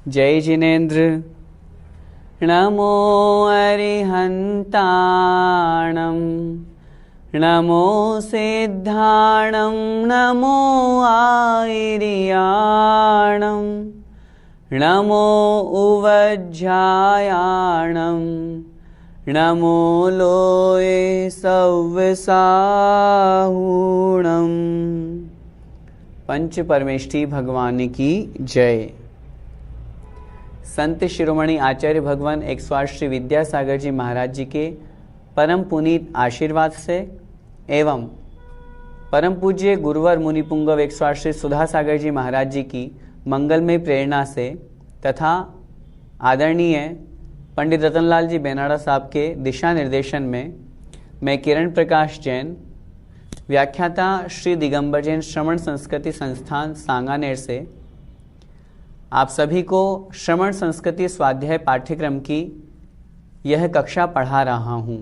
जय जिनेन्द्र। नमो अरिहन्ताणं नमो सिद्धाणं नमो आयर्याणं नमो उवज्झायाणं नमो लोये सव्यसाहूणम्। पंच परमेष्ठी भगवान की जय। संत शिरोमणि आचार्य भगवान 108 श्री विद्यासागर जी महाराज जी के परम पुनीत आशीर्वाद से एवं परम पूज्य गुरुवर मुनि पुंगव 108 श्री सुधा सागर जी महाराज जी की मंगलमय प्रेरणा से तथा आदरणीय पंडित रतनलाल जी बेनाड़ा साहब के दिशा निर्देशन में मैं किरण प्रकाश जैन, व्याख्याता श्री दिगंबर जैन श्रवण संस्कृति संस्थान सांगानेर से आप सभी को श्रवण संस्कृति स्वाध्याय पाठ्यक्रम की यह कक्षा पढ़ा रहा हूँ।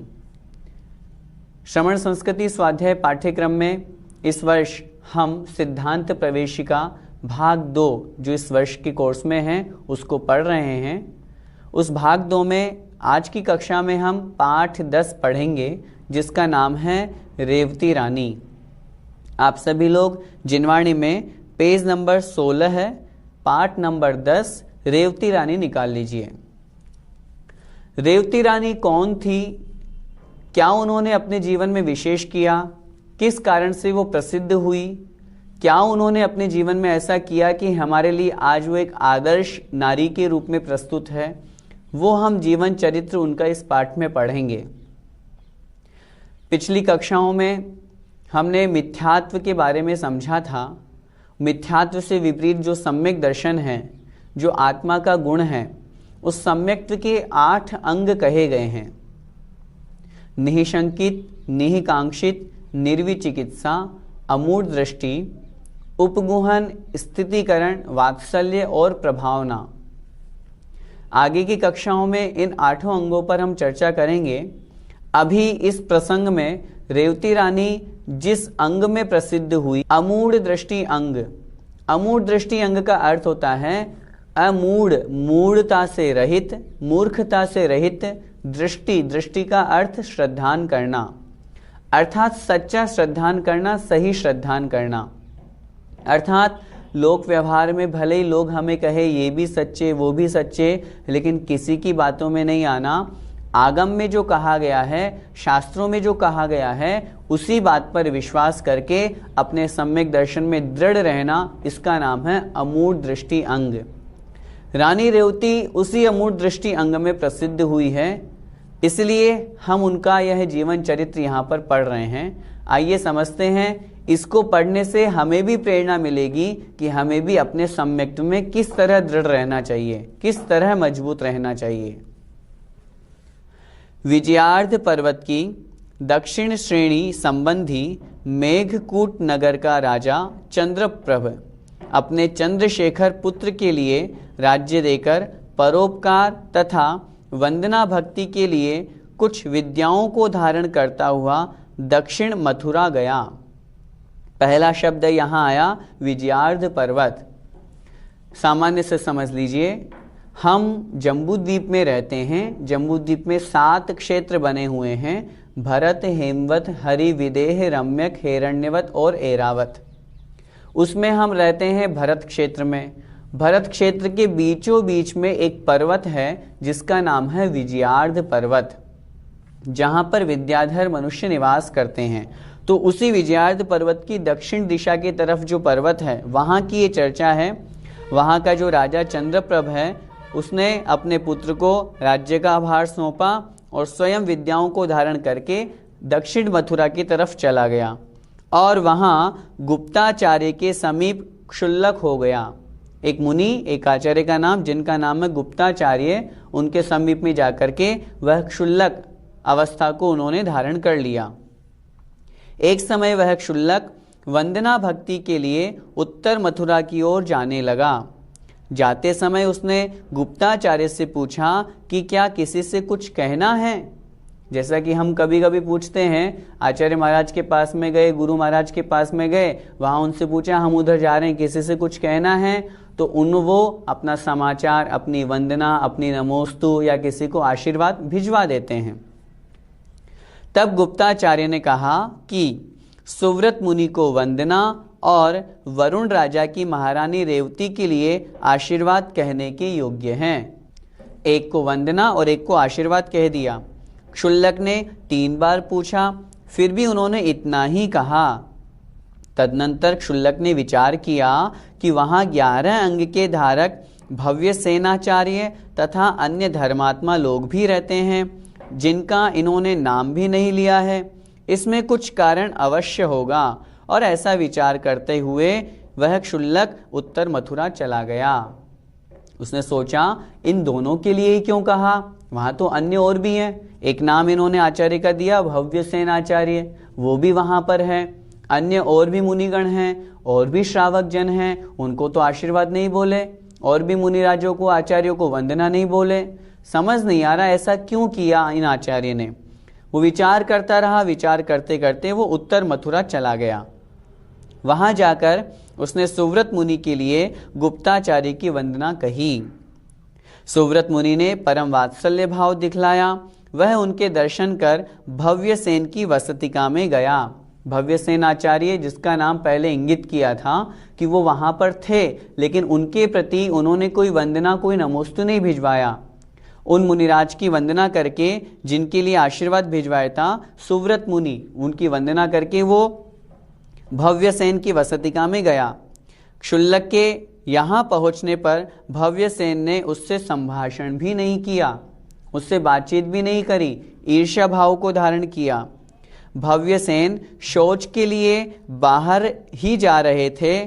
श्रवण संस्कृति स्वाध्याय पाठ्यक्रम में इस वर्ष हम सिद्धांत प्रवेशिका भाग 2 जो इस वर्ष के कोर्स में है उसको पढ़ रहे हैं। उस भाग 2 में आज की कक्षा में हम पाठ 10 पढ़ेंगे जिसका नाम है रेवती रानी। आप सभी लोग जिनवाणी में पेज नंबर 16 है, पाठ नंबर 10 रेवती रानी निकाल लीजिए। रेवती रानी कौन थी, क्या उन्होंने अपने जीवन में विशेष किया, किस कारण से वो प्रसिद्ध हुई, क्या उन्होंने अपने जीवन में ऐसा किया कि हमारे लिए आज वो एक आदर्श नारी के रूप में प्रस्तुत है, वो हम जीवन चरित्र उनका इस पाठ में पढ़ेंगे। पिछली कक्षाओं में हमने मिथ्यात्व के बारे में समझा था। मिथ्यात्व से विपरीत जो सम्यक दर्शन है, जो आत्मा का गुण है, उस सम्यक्त्व के 8 अंग कहे गए हैं। निःशंकित, निःकांक्षित, निर्विचिकित्सा, अमूढ़ दृष्टि, उपगुहन, स्थितिकरण, वात्सल्य और प्रभावना। आगे की कक्षाओं में इन 8 अंगों पर हम चर्चा करेंगे। अभी इस प्रसंग में रेवती रानी जिस अंग में प्रसिद्ध हुई, अमूढ़ दृष्टि अंग। अमूढ़ दृष्टि अंग का अर्थ होता है अमूढ़, मूढ़ता से रहित, मूर्खता से रहित। दृष्टि, दृष्टि का अर्थ श्रद्धान करना, अर्थात सच्चा श्रद्धान करना, सही श्रद्धान करना। अर्थात लोक व्यवहार में भले ही लोग हमें कहे ये भी सच्चे वो भी सच्चे, लेकिन किसी की बातों में नहीं आना। आगम में जो कहा गया है, शास्त्रों में जो कहा गया है, उसी बात पर विश्वास करके अपने सम्यक दर्शन में दृढ़ रहना, इसका नाम है अमूढ़ दृष्टि अंग। रानी रेवती उसी अमूढ़ दृष्टि अंग में प्रसिद्ध हुई है, इसलिए हम उनका यह जीवन चरित्र यहाँ पर पढ़ रहे हैं। आइए समझते हैं। इसको पढ़ने से हमें भी प्रेरणा मिलेगी कि हमें भी अपने सम्यक्त्व में किस तरह दृढ़ रहना चाहिए, किस तरह मजबूत रहना चाहिए। विजयार्ध पर्वत की दक्षिण श्रेणी संबंधी मेघकूट नगर का राजा चंद्रप्रभ अपने चंद्रशेखर पुत्र के लिए राज्य देकर परोपकार तथा वंदना भक्ति के लिए कुछ विद्याओं को धारण करता हुआ दक्षिण मथुरा गया। पहला शब्द यहाँ आया विजयार्ध पर्वत। सामान्य से समझ लीजिए, हम जम्बूद्वीप में रहते हैं। जम्बूद्वीप में 7 क्षेत्र बने हुए हैं, भरत, हेमवत, हरि, विदेह, रम्यक, हिरण्यवत और ऐरावत। उसमें हम रहते हैं भरत क्षेत्र में। भरत क्षेत्र के बीचों बीच में एक पर्वत है जिसका नाम है विजयार्ध पर्वत, जहाँ पर विद्याधर मनुष्य निवास करते हैं। तो उसी विजयार्ध पर्वत की दक्षिण दिशा की तरफ जो पर्वत है, वहाँ की ये चर्चा है। वहाँ का जो राजा चंद्रप्रभ है, उसने अपने पुत्र को राज्य का भार सौंपा और स्वयं विद्याओं को धारण करके दक्षिण मथुरा की तरफ चला गया और वहाँ गुप्ताचार्य के समीप क्षुल्लक हो गया। एक मुनि, एक आचार्य का नाम, जिनका नाम है गुप्ताचार्य, उनके समीप में जाकर के वह क्षुल्लक अवस्था को उन्होंने धारण कर लिया। एक समय वह क्षुल्लक वंदना भक्ति के लिए उत्तर मथुरा की ओर जाने लगा। जाते समय उसने गुप्ताचार्य से पूछा कि क्या किसी से कुछ कहना है। जैसा कि हम कभी कभी पूछते हैं, आचार्य महाराज के पास में गए, गुरु महाराज के पास में गए, वहाँ उनसे पूछा हम उधर जा रहे हैं, किसी से कुछ कहना है। तो वो अपना समाचार, अपनी वंदना, अपनी नमोस्तु या किसी को आशीर्वाद भिजवा देते हैं। तब गुप्ताचार्य ने कहा कि सुव्रत मुनि को वंदना और वरुण राजा की महारानी रेवती के लिए आशीर्वाद कहने के योग्य हैं। एक को वंदना और एक को आशीर्वाद कह दिया। क्षुल्लक ने 3 बार पूछा, फिर भी उन्होंने इतना ही कहा। तदनंतर क्षुल्लक ने विचार किया कि वहां 11 अंग के धारक भव्य सेनाचार्य तथा अन्य धर्मात्मा लोग भी रहते हैं, जिनका इन्होंने नाम भी नहीं लिया है। इसमें कुछ कारण अवश्य होगा। और ऐसा विचार करते हुए वह क्षुल्लक उत्तर मथुरा चला गया। उसने सोचा, इन दोनों के लिए ही क्यों कहा, वहां तो अन्य और भी हैं। एक नाम इन्होंने आचार्य का दिया, भव्य सेनाचार्य, वो भी वहां पर है। अन्य और भी मुनिगण हैं, और भी श्रावक जन हैं, उनको तो आशीर्वाद नहीं बोले, और भी मुनिराजों को, आचार्यों को वंदना नहीं बोले। समझ नहीं आ रहा ऐसा क्यों किया इन आचार्य ने। वो विचार करता रहा। विचार करते करते वो उत्तर मथुरा चला गया। वहां जाकर उसने सुव्रत मुनि के लिए गुप्ताचार्य की वंदना कही। सुव्रत मुनि ने परम वात्सल्य भाव दिखलाया। वह उनके दर्शन कर भव्य सेन की वसतिका में गया। भव्य सेन आचार्य, जिसका नाम पहले इंगित किया था कि वो वहां पर थे, लेकिन उनके प्रति उन्होंने कोई वंदना, कोई नमोस्तु नहीं भिजवाया। उन मुनिराज की वंदना करके, जिनके लिए आशीर्वाद भिजवाया था, सुव्रत मुनि, उनकी वंदना करके वो भव्य सेन की वसतिका में गया। क्षुल्लक के यहाँ पहुंचने पर भव्य सेन ने उससे संभाषण भी नहीं किया, उससे बातचीत भी नहीं करी, ईर्ष्या भाव को धारण किया। भव्य सेन शौच के लिए बाहर ही जा रहे थे,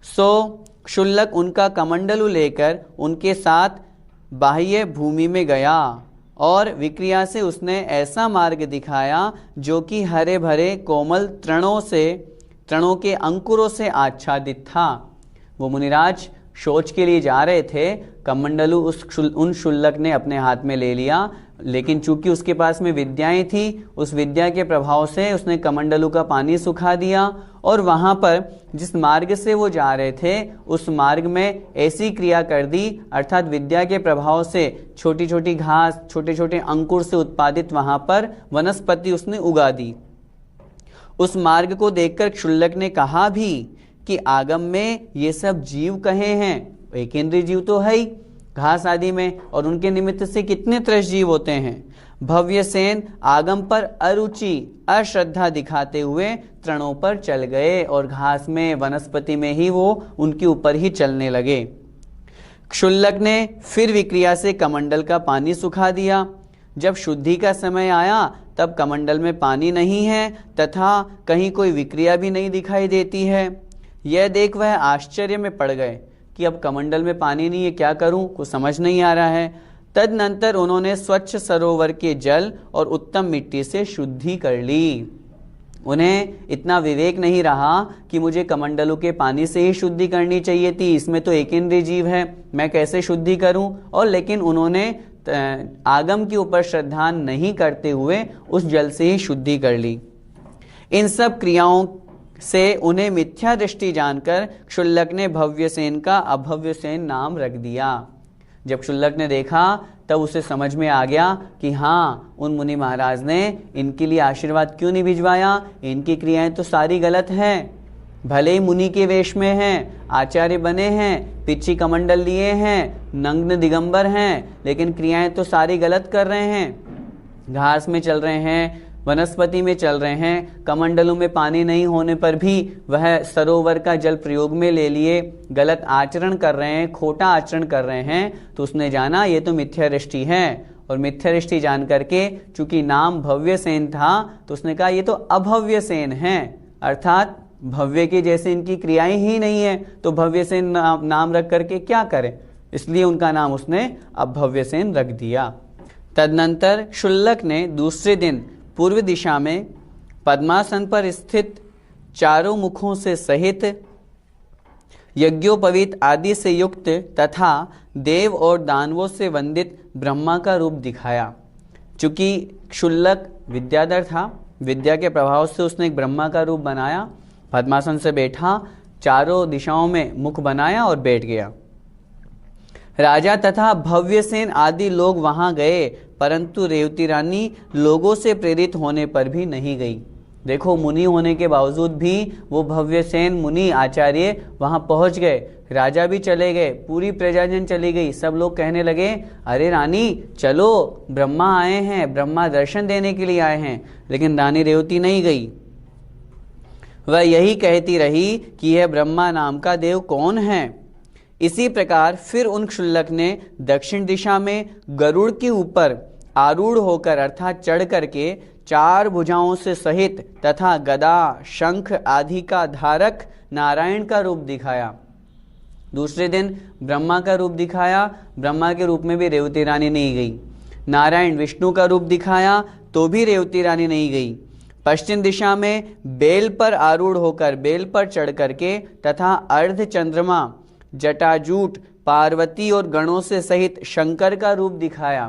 सो क्षुल्लक उनका कमंडलू लेकर उनके साथ बाह्य भूमि में गया और विक्रिया से उसने ऐसा मार्ग दिखाया जो कि हरे भरे कोमल तृणों के अंकुरों से आच्छादित था। वो मुनिराज शौच के लिए जा रहे थे, कमंडलू उन क्षुल्लक ने अपने हाथ में ले लिया, लेकिन चूंकि उसके पास में विद्याएं थी, उस विद्या के प्रभाव से उसने कमंडलू का पानी सुखा दिया और वहां पर जिस मार्ग से वो जा रहे थे, उस मार्ग में ऐसी क्रिया कर दी, अर्थात विद्या के प्रभाव से छोटी छोटी घास, छोटे छोटे अंकुर से उत्पादित वहां पर वनस्पति उसने उगा दी। उस मार्ग को देखकर क्षुल्लक ने कहा भी कि आगम में ये सब जीव कहे हैं, एक इंद्रिय जीव तो है ही घास आदि में, और उनके निमित्त से कितने त्रस जीव होते हैं। भव्य सेन आगम पर अरुचि, अश्रद्धा दिखाते हुए तृणों पर चल गए और घास में, वनस्पति में ही वो उनके ऊपर ही चलने लगे। क्षुल्लक ने फिर विक्रिया से कमंडल का पानी सुखा दिया। जब शुद्धि का समय आया तब कमंडल में पानी नहीं है तथा कहीं कोई विक्रिया भी नहीं दिखाई देती है। यह देख वह आश्चर्य में पड़ गए कि अब कमंडल में पानी नहीं है, क्या करूं, कुछ समझ नहीं आ रहा है। तदनंतर उन्होंने स्वच्छ सरोवर के जल और उत्तम मिट्टी से शुद्धि कर ली। उन्हें इतना विवेक नहीं रहा कि मुझे कमंडलों के पानी से ही शुद्धि करनी चाहिए थी, इसमें तो एक इंद्रिय जीव है, मैं कैसे शुद्धि करूं। और लेकिन उन्होंने आगम के ऊपर श्रद्धा नहीं करते हुए उस जल से ही शुद्धि कर ली। इन सब क्रियाओं से उन्हें मिथ्या दृष्टि जानकर क्षुल्लक ने भव्य सेन का अभव्य सेन नाम रख दिया। जब क्षुल्लक ने देखा तब उसे समझ में आ गया कि हाँ, उन मुनि महाराज ने इनके लिए आशीर्वाद क्यों नहीं भिजवाया, इनकी क्रियाएं तो सारी गलत हैं। भले ही मुनि के वेश में हैं, आचार्य बने हैं, पिछी कमंडल लिए हैं, नग्न दिगंबर हैं, लेकिन क्रियाएं तो सारी गलत कर रहे हैं। घास में चल रहे हैं, वनस्पति में चल रहे हैं, कमंडलों में पानी नहीं होने पर भी वह सरोवर का जल प्रयोग में ले लिए, गलत आचरण कर रहे हैं, खोटा आचरण कर रहे हैं। तो उसने जाना ये तो मिथ्या दृष्टि है, और मिथ्या दृष्टि जान करके चूंकि नाम भव्य सेन था तो उसने कहा ये तो अभव्य सेन है, अर्थात भव्य के जैसे इनकी क्रियाएं ही नहीं है, तो भव्य सेन नाम रख करके क्या करें, इसलिए उनका नाम उसने अभव्य सेन रख दिया। तदनंतर क्षुल्लक ने दूसरे दिन पूर्व दिशा में पद्मासन पर स्थित चारों मुखों से सहित यज्ञोपवीत आदि से युक्त तथा देव और दानवों से वंदित ब्रह्मा का रूप दिखाया। चूंकि क्षुल्लक विद्याधर था, विद्या के प्रभाव से उसने एक ब्रह्मा का रूप बनाया, पद्मासन से बैठा, चारों दिशाओं में मुख बनाया और बैठ गया। राजा तथा भव्यसेन आदि लोग वहां गए, परंतु रेवती रानी लोगों से प्रेरित होने पर भी नहीं गई। देखो, मुनि होने के बावजूद भी वो भव्यसेन मुनि आचार्य वहां पहुंच गए। राजा भी चले गए, पूरी प्रजाजन चली गई। सब लोग कहने लगे, अरे रानी चलो, ब्रह्मा आए हैं, ब्रह्मा दर्शन देने के लिए आए हैं। लेकिन रानी रेवती नहीं गई। वह यही कहती रही कि यह ब्रह्मा नाम का देव कौन है। इसी प्रकार फिर उन क्षुल्लक ने दक्षिण दिशा में गरुड़ के ऊपर आरूढ़ होकर अर्थात चढ़ करके 4 भुजाओं से सहित तथा गदा, शंख आदि का धारक नारायण का रूप दिखाया। दूसरे दिन ब्रह्मा का रूप दिखाया। ब्रह्मा के रूप में भी रेवती रानी नहीं गई। नारायण विष्णु का रूप दिखाया तो भी रेवती रानी नहीं गई। पश्चिम दिशा में बेल पर आरूढ़ होकर, बेल पर चढ़ करके तथा अर्ध चंद्रमा, जटाजूट, पार्वती और गणों से सहित शंकर का रूप दिखाया,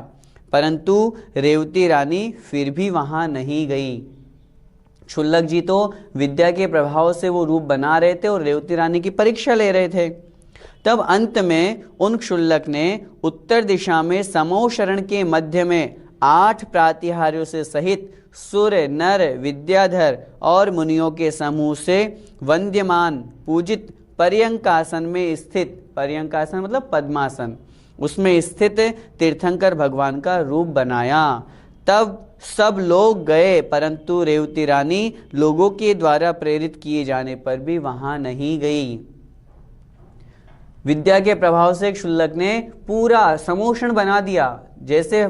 परंतु रेवती रानी फिर भी वहां नहीं गई। क्षुल्लक जी तो विद्या के प्रभाव से वो रूप बना रहे थे और रेवती रानी की परीक्षा ले रहे थे। तब अंत में उन क्षुल्लक ने उत्तर दिशा में समूह शरण के मध्य में 8 प्रातिहार्यों से सहित सूर्य, नर, विद्याधर और मुनियों के समूह से वंद्यमान पूजित पर्यंकासन में स्थित, पर्यंकासन मतलब पद्मासन, उसमें स्थित तीर्थंकर भगवान का रूप बनाया। तब सब लोग गए, परंतु रेवती रानी लोगों के द्वारा प्रेरित किए जाने पर भी वहां नहीं गई। विद्या के प्रभाव से क्षुल्लक ने पूरा समोषण बना दिया। जैसे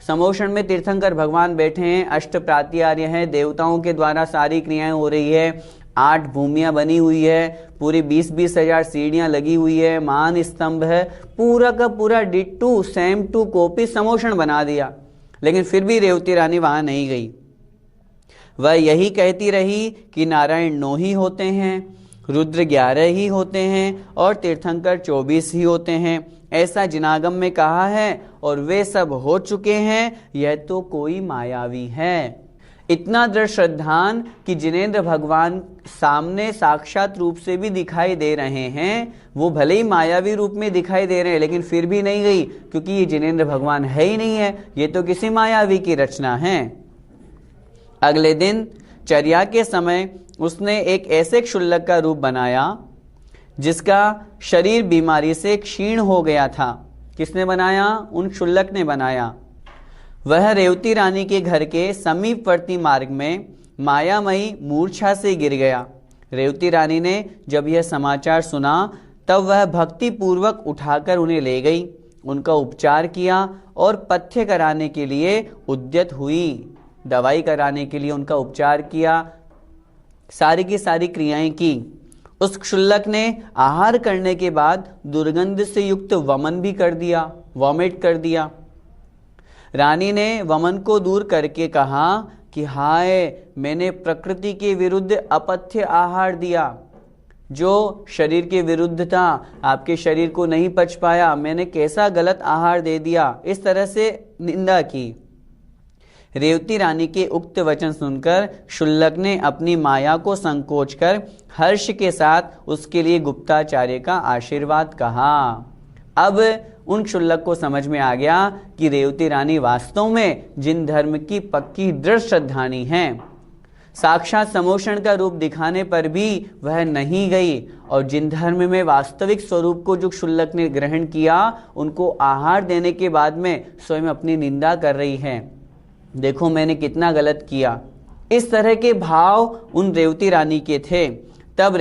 समोषण में तीर्थंकर भगवान बैठे हैं, अष्ट प्रातिहार्य हैं, देवताओं के द्वारा सारी क्रियाएं हो रही है, 8 भूमियां बनी हुई है, पूरी 20-20 हजार सीढ़ियां लगी हुई है, मान स्तंभ है, पूरा का पूरा डिट्टू सेम टू कॉपी समोषण बना दिया। लेकिन फिर भी रेवती रानी वहां नहीं गई। वह यही कहती रही कि नारायण 9 ही होते हैं, रुद्र 11 ही होते हैं और तीर्थंकर 24 ही होते हैं, ऐसा जिनागम में कहा है और वे सब हो चुके हैं। यह तो कोई मायावी है। इतना दृढ़ श्रद्धान कि जिनेंद्र भगवान सामने साक्षात रूप से भी दिखाई दे रहे हैं, वो भले ही मायावी रूप में दिखाई दे रहे हैं, लेकिन फिर भी नहीं गई, क्योंकि ये जिनेंद्र भगवान है ही नहीं है, ये तो किसी मायावी की रचना है। अगले दिन चर्या के समय उसने एक ऐसे क्षुल्लक का रूप बनाया जिसका शरीर बीमारी से क्षीण हो गया था। किसने बनाया? उन क्षुल्लक ने बनाया। वह रेवती रानी के घर के समीपवर्ती मार्ग में मायामयी मूर्छा से गिर गया। रेवती रानी ने जब यह समाचार सुना तब वह भक्ति पूर्वक उठाकर उन्हें ले गई, उनका उपचार किया और पथ्य कराने के लिए उद्यत हुई। दवाई कराने के लिए उनका उपचार किया, सारी की सारी क्रियाएं की। उस क्षुल्लक ने आहार करने के बाद दुर्गंध से युक्त वमन भी कर दिया, वॉमिट कर दिया। रानी ने वमन को दूर करके कहा कि हाय, मैंने प्रकृति के विरुद्ध अपथ्य आहार दिया, जो शरीर के विरुद्ध था, आपके शरीर को नहीं पच पाया, मैंने कैसा गलत आहार दे दिया, इस तरह से निंदा की। रेवती रानी के उक्त वचन सुनकर क्षुल्लक ने अपनी माया को संकोच कर हर्ष के साथ उसके लिए गुप्ताचार्य का आशीर्वाद कहा। अब उन क्षुल्लक को समझ में आ गया कि रेवती रानी वास्तव में जिन धर्म की पक्की दृढ़ श्रद्धानी है, साक्षात समोषण का रूप दिखाने पर भी वह नहीं गई, और जिन धर्म में वास्तविक स्वरूप को जो क्षुल्लक ने ग्रहण किया, उनको आहार देने के बाद में स्वयं अपनी निंदा कर रही है। देखो मैंने कितना गलत किया। इस तरह के भाव उन रेवती रानी के थे। तब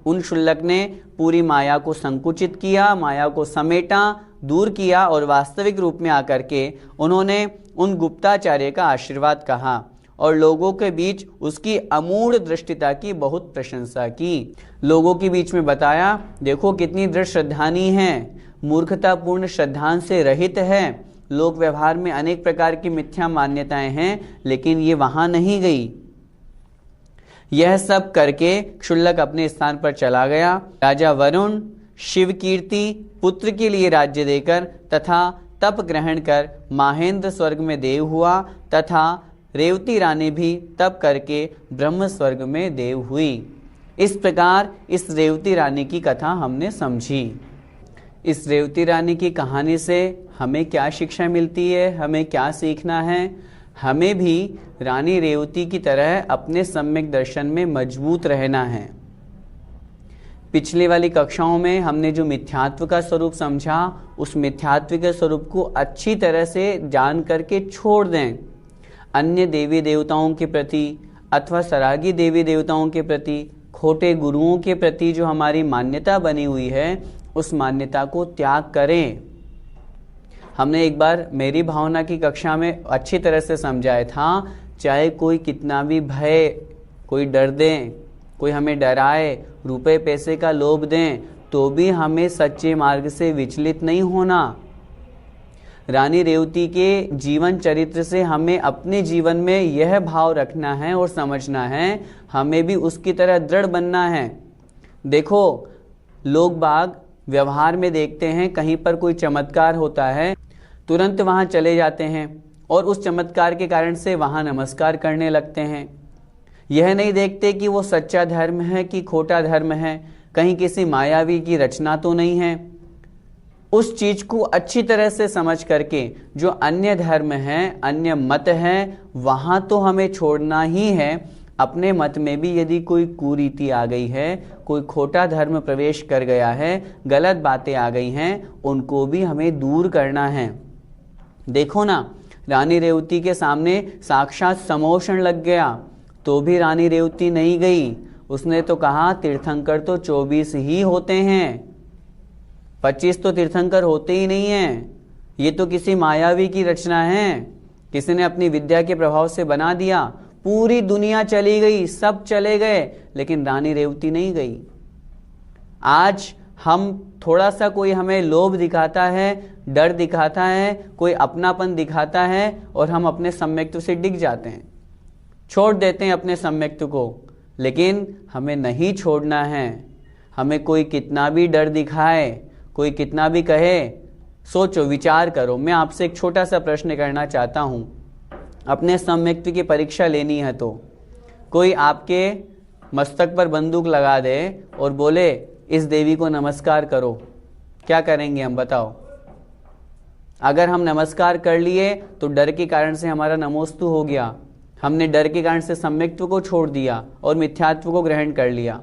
उन क्षुल्लक ने पूरी माया को संकुचित किया, माया को समेटा, दूर किया और वास्तविक रूप में आकर के उन्होंने उन गुप्ताचार्य का आशीर्वाद कहा और लोगों के बीच उसकी अमूढ़ दृष्टिता की बहुत प्रशंसा की। लोगों के बीच में बताया, देखो कितनी दृढ़ श्रद्धानी है, मूर्खतापूर्ण श्रद्धान से रहित है, लोक व्यवहार में अनेक प्रकार की मिथ्या मान्यताएं हैं, लेकिन ये वहां नहीं गई। यह सब करके क्षुल्लक अपने स्थान पर चला गया। राजा वरुण शिव कीर्ति पुत्र के लिए राज्य देकर तथा तप ग्रहण कर माहेंद्र स्वर्ग में देव हुआ, तथा रेवती रानी भी तप करके ब्रह्म स्वर्ग में देव हुई। इस प्रकार इस रेवती रानी की कथा हमने समझी। इस रेवती रानी की कहानी से हमें क्या शिक्षा मिलती है, हमें क्या सीखना है? हमें भी रानी रेवती की तरह अपने सम्यक दर्शन में मजबूत रहना है। पिछली वाली कक्षाओं में हमने जो मिथ्यात्व का स्वरूप समझा, उस मिथ्यात्व के स्वरूप को अच्छी तरह से जान करके छोड़ दें। अन्य देवी देवताओं के प्रति अथवा सरागी देवी देवताओं के प्रति, खोटे गुरुओं के प्रति जो हमारी मान्यता बनी हुई है, उस मान्यता को त्याग करें। हमने एक बार मेरी भावना की कक्षा में अच्छी तरह से समझाया था, चाहे कोई कितना भी भय, कोई डर दें, कोई हमें डराए, रुपए पैसे का लोभ दें, तो भी हमें सच्चे मार्ग से विचलित नहीं होना। रानी रेवती के जीवन चरित्र से हमें अपने जीवन में यह भाव रखना है और समझना है, हमें भी उसकी तरह दृढ़ बनना है। देखो, लोग बाग व्यवहार में देखते हैं कहीं पर कोई चमत्कार होता है, तुरंत वहां चले जाते हैं और उस चमत्कार के कारण से वहां नमस्कार करने लगते हैं। यह नहीं देखते कि वो सच्चा धर्म है कि खोटा धर्म है, कहीं किसी मायावी की रचना तो नहीं है। उस चीज को अच्छी तरह से समझ करके जो अन्य धर्म है, अन्य मत है, वहां तो हमें छोड़ना ही है। अपने मत में भी यदि कोई कुरीति आ गई है, कोई खोटा धर्म प्रवेश कर गया है, गलत बातें आ गई हैं, उनको भी हमें दूर करना है। देखो ना, रानी रेवती के सामने साक्षात समोषण लग गया, तो भी रानी रेवती नहीं गई। उसने तो कहा तीर्थंकर तो 24 ही होते हैं, 25 तो तीर्थंकर होते ही नहीं हैं। ये तो किसी मायावी की रचना है, किसी ने अपनी विद्या के प्रभाव से बना दिया। पूरी दुनिया चली गई, सब चले गए, लेकिन रानी रेवती नहीं गई। आज हम थोड़ा सा कोई हमें लोभ दिखाता है, डर दिखाता है, कोई अपनापन दिखाता है और हम अपने सम्यक्त्व से डिग जाते हैं, छोड़ देते हैं अपने सम्यक्त्व को। लेकिन हमें नहीं छोड़ना है। हमें कोई कितना भी डर दिखाए, कोई कितना भी कहे, सोचो, विचार करो। मैं आपसे एक छोटा सा प्रश्न करना चाहता हूं। अपने सम्यक्त्व की परीक्षा लेनी है तो कोई आपके मस्तक पर बंदूक लगा दे और बोले इस देवी को नमस्कार करो, क्या करेंगे हम? बताओ। अगर हम नमस्कार कर लिए तो डर के कारण से हमारा नमोस्तु हो गया, हमने डर के कारण से सम्यक्त्व को छोड़ दिया और मिथ्यात्व को ग्रहण कर लिया।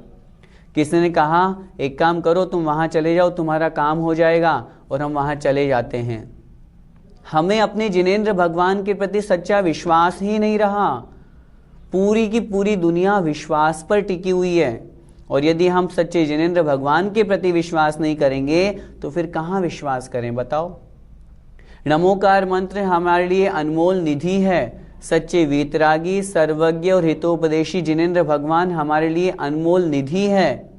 किसी ने कहा एक काम करो, तुम वहां चले जाओ, तुम्हारा काम हो जाएगा, और हम वहां चले जाते हैं। हमें अपने जिनेंद्र भगवान के प्रति सच्चा विश्वास ही नहीं रहा। पूरी की पूरी दुनिया विश्वास पर टिकी हुई है, और यदि हम सच्चे जिनेंद्र भगवान के प्रति विश्वास नहीं करेंगे तो फिर कहां विश्वास करें? बताओ। नमोकार मंत्र हमारे लिए अनमोल निधि है। सच्चे वीतरागी, सर्वज्ञ और हितोपदेशी जिनेंद्र भगवान हमारे लिए अनमोल निधि है।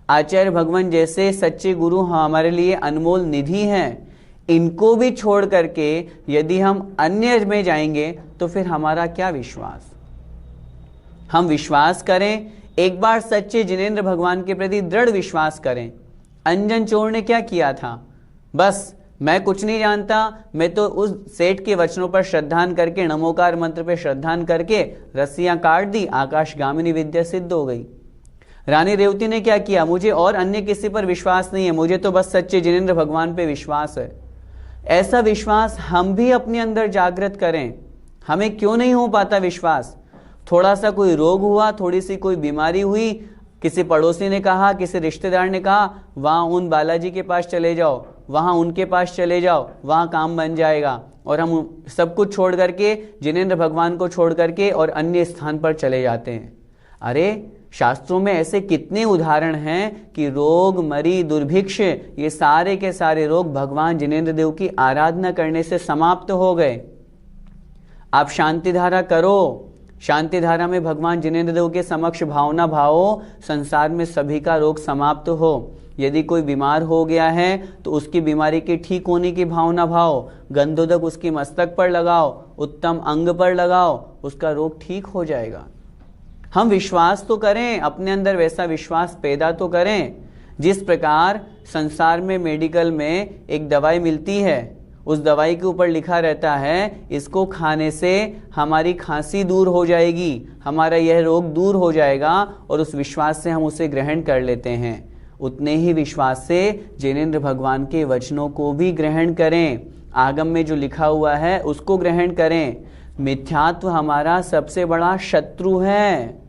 आचार्य भगवान जैसे सच्चे गुरु हमारे लिए अनमोल निधि हैं। इनको भी छोड़ करके यदि हम अन्य में जाएंगे तो फिर हमारा क्या विश्वास? हम विश्वास करें, एक बार सच्चे जिनेंद्र भगवान के प्रति दृढ़ विश्वास करें। अंजन चोर ने क्या किया था? बस मैं कुछ नहीं जानता, मैं तो उस सेठ के वचनों पर श्रद्धान करके, नमोकार मंत्र पर श्रद्धान करके रस्सियां काट दी, आकाशगामिनी विद्या सिद्ध हो गई। रानी रेवती ने क्या किया? मुझे और अन्य किसी पर विश्वास नहीं है, मुझे तो बस सच्चे जिनेंद्र भगवान पे विश्वास है। ऐसा विश्वास हम भी अपने अंदर जागृत करें। हमें क्यों नहीं हो पाता विश्वास? थोड़ा सा कोई रोग हुआ, थोड़ी सी कोई बीमारी हुई, किसी पड़ोसी ने कहा, किसी रिश्तेदार ने कहा वहां उन बालाजी के पास चले जाओ, वहां उनके पास चले जाओ, वहां काम बन जाएगा, और हम सब कुछ छोड़ करके, जिनेंद्र भगवान को छोड़ करके और अन्य स्थान पर चले जाते हैं। अरे शास्त्रों में ऐसे कितने उदाहरण हैं कि रोग, मरी, दुर्भिक्ष, ये सारे के सारे रोग भगवान जिनेंद्र देव की आराधना करने से समाप्त हो गए। आप शांति धारा करो, शांति धारा में भगवान जिनेंद्र देव के समक्ष भावना भावो, संसार में सभी का रोग समाप्त हो। यदि कोई बीमार हो गया है तो उसकी बीमारी के ठीक होने की भावना भाव, गंधोदक उसकी मस्तक पर लगाओ, उत्तम अंग पर लगाओ, उसका रोग ठीक हो जाएगा। हम विश्वास तो करें, अपने अंदर वैसा विश्वास पैदा तो करें। जिस प्रकार संसार में मेडिकल में एक दवाई मिलती है उस दवाई के ऊपर लिखा रहता है इसको खाने से हमारी खांसी दूर हो जाएगी, हमारा यह रोग दूर हो जाएगा, और उस विश्वास से हम उसे ग्रहण कर लेते हैं। उतने ही विश्वास से जिनेंद्र भगवान के वचनों को भी ग्रहण करें, आगम में जो लिखा हुआ है उसको ग्रहण करें। मिथ्यात्व हमारा सबसे बड़ा शत्रु है,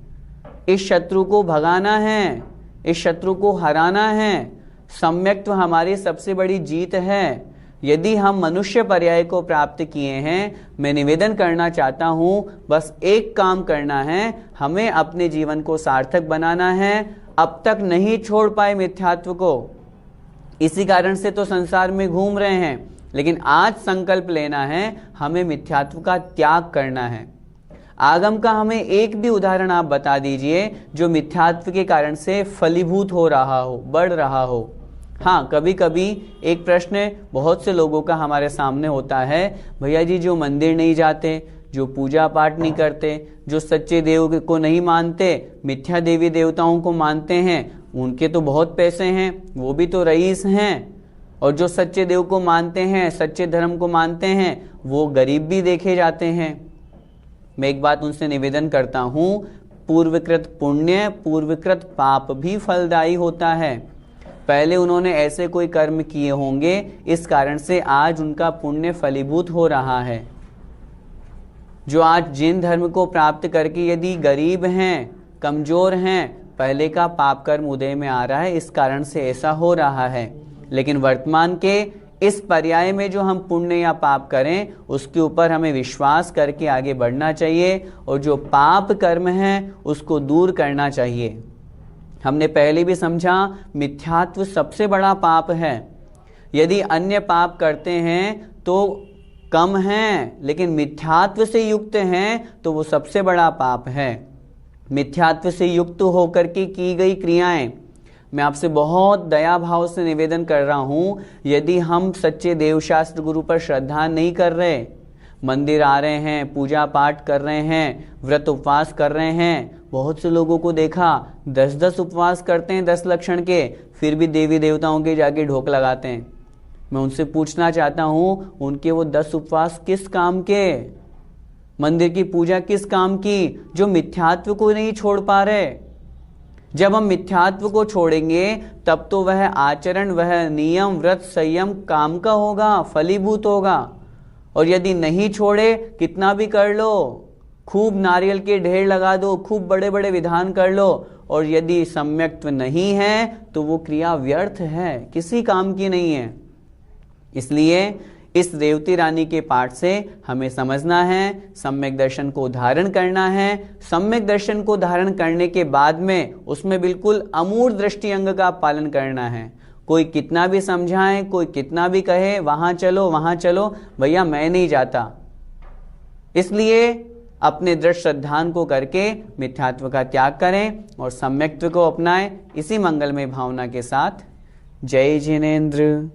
इस शत्रु को भगाना है, इस शत्रु को हराना है। सम्यक्त्व हमारी सबसे बड़ी जीत है। यदि हम मनुष्य पर्याय को प्राप्त किए हैं, मैं निवेदन करना चाहता हूं, बस एक काम करना है, हमें अपने जीवन को सार्थक बनाना है। अब तक नहीं छोड़ पाए मिथ्यात्व को, इसी कारण से तो संसार में घूम रहे हैं, लेकिन आज संकल्प लेना है, हमें मिथ्यात्व का त्याग करना है। आगम का हमें एक भी उदाहरण आप बता दीजिए जो मिथ्यात्व के कारण से फलीभूत हो रहा हो, बढ़ रहा हो। हाँ, कभी कभी एक प्रश्न बहुत से लोगों का हमारे सामने होता है, भैया जी जो मंदिर नहीं जाते, जो पूजा पाठ नहीं करते, जो सच्चे देव को नहीं मानते, मिथ्या देवी देवताओं को मानते हैं, उनके तो बहुत पैसे हैं, वो भी तो रईस हैं। और जो सच्चे देव को मानते हैं, सच्चे धर्म को मानते हैं, वो गरीब भी देखे जाते हैं। मैं एक बात उनसे निवेदन करता हूँ, पूर्वकृत पुण्य पूर्वकृत पाप भी फलदायी होता है। पहले उन्होंने ऐसे कोई कर्म किए होंगे, इस कारण से आज उनका पुण्य फलीभूत हो रहा है। जो आज जिन धर्म को प्राप्त करके यदि गरीब हैं, कमजोर हैं, पहले का पाप कर्म उदय में आ रहा है, इस कारण से ऐसा हो रहा है। लेकिन वर्तमान के इस पर्याय में जो हम पुण्य या पाप करें, उसके ऊपर हमें विश्वास करके आगे बढ़ना चाहिए, और जो पाप कर्म है उसको दूर करना चाहिए। हमने पहले भी समझा, मिथ्यात्व सबसे बड़ा पाप है। यदि अन्य पाप करते हैं तो कम हैं, लेकिन मिथ्यात्व से युक्त हैं तो वो सबसे बड़ा पाप है। मिथ्यात्व से युक्त होकर के की गई क्रियाएं, मैं आपसे बहुत दया भाव से निवेदन कर रहा हूं, यदि हम सच्चे देवशास्त्र गुरु पर श्रद्धा नहीं कर रहे, मंदिर आ रहे हैं, पूजा पाठ कर रहे हैं, व्रत उपवास कर रहे हैं, बहुत से लोगों को देखा 10-10 उपवास करते हैं 10 लक्षण के, फिर भी देवी देवताओं के जाके ढोक लगाते हैं। मैं उनसे पूछना चाहता हूँ, उनके वो 10 उपवास किस काम के, मंदिर की पूजा किस काम की, जो मिथ्यात्व को नहीं छोड़ पा रहे। जब हम मिथ्यात्व को छोड़ेंगे तब तो वह आचरण, वह नियम, व्रत, संयम काम का होगा, फलीभूत होगा। और यदि नहीं छोड़े, कितना भी कर लो, खूब नारियल के ढेर लगा दो, खूब बड़े बड़े विधान कर लो, और यदि सम्यक्त्व नहीं है तो वो क्रिया व्यर्थ है, किसी काम की नहीं है। इसलिए इस रेवती रानी के पाठ से हमें समझना है, सम्यक दर्शन को धारण करना है। सम्यक दर्शन को धारण करने के बाद में उसमें बिल्कुल अमूढ़ दृष्टि अंग का पालन करना है। कोई कितना भी समझाए, कोई कितना भी कहे वहां चलो वहां चलो, भैया मैं नहीं जाता। इसलिए अपने दृढ़ श्रद्धान को करके मिथ्यात्व का त्याग करें और सम्यक्त्व को अपनाएं। इसी मंगलमय भावना के साथ जय जिनेंद्र।